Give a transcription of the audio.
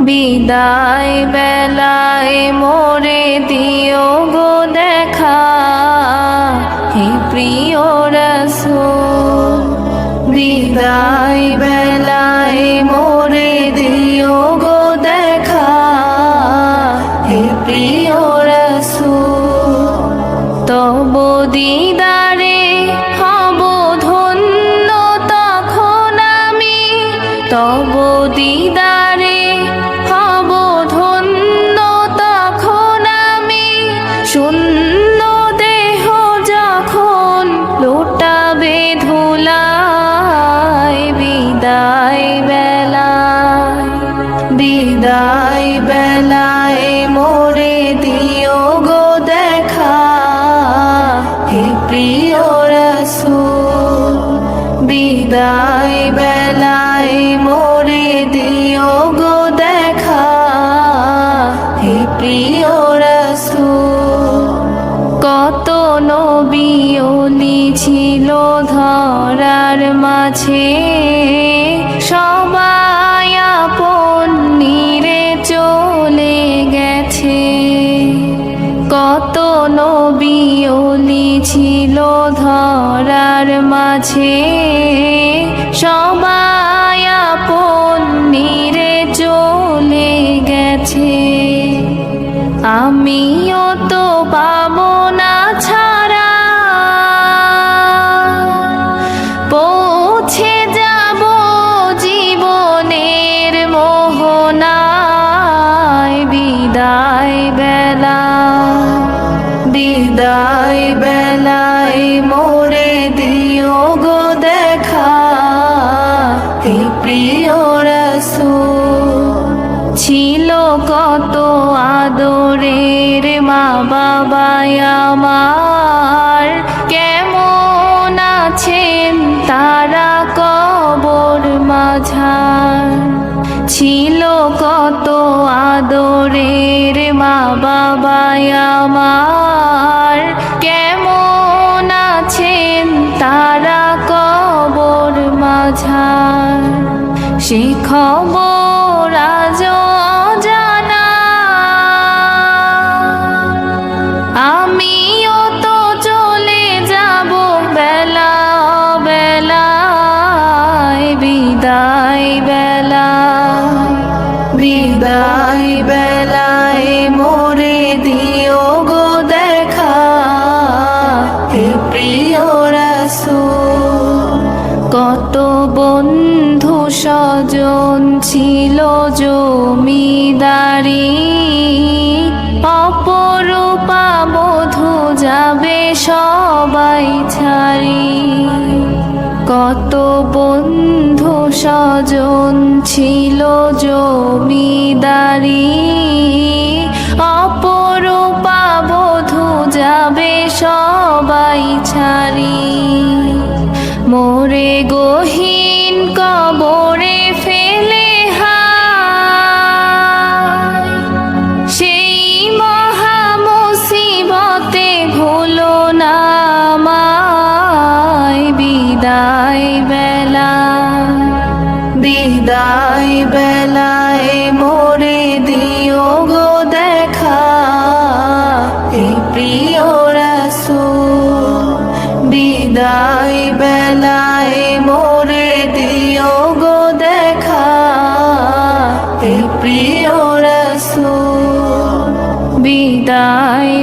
বিদায় বেলায় মোরে দিও গো দেখা, হে প্রিয় রাসূল। বিদায় বেলায় মোরে দিও গো দেখা, হে প্রিয় রাসূল। তব দিদারে হব ধন্য তখন আমি, তব দিদারে হব ধন্য তখন আমি। শূন্য দেহ যখন লুটাবে ধুলায়, বিদায় বেলায়, বিদায় বেলায় মোরে দিও গো দেখা, হে প্রিয় রাসূল। বিদায় বেলায় মোরে দিও গো দেখা, হে প্রিয় রাসূল। কত নবী ওলি ছিল ধরার মাঝে, সবাই আপন নিরে চলে গেছে। কত নবী ওলি ছিল ধরার মাঝে, সবাই আপন নিরে চলে গেছে। আমিও তো পাবো না ছাড়া, পৌঁছে যাব জীবনের মোহনায়। বিদায় বেলা, বিদায় বেলায় মোরে দিও গো দেখা, হে প্রিয় রাসূল। ছিল কত আদরের মা বাবায় আমার, কেমন আছেন তারা কবর মাঝার। ছিল কত আদরের মা বাবায় আমার, কেমন আছেন তারা কবর মাঝার। সে খবর আজও অজানা, আমিও তো চলে যাব বেলা বেলায়। বিদায় বেলা, বিদায় বেলায় মোরে দিও গো দেখা, হে প্রিয় রাসূল। কত বন্ধু স্বজন ছিল জমিদারি, অপরূপা বধূ যাবে সবাই ছাড়ি। কত বন্ধু স্বজন ছিল জমিদারি, অপরূপা বধূ যাবে সবাই ছাড়ি। মোরে গহীন কবরে ফেলে হায়, সেই মহা মুসিবতে ভুলো না আমায়। বিদায় বেলা, বিদায় বেলায় মোরে দিও গো দেখা, হে প্রিয় রাসূল। বিদায় বেলায় মোরে দিও গো দেখা, হে প্রিয় রাসূল। বিদায়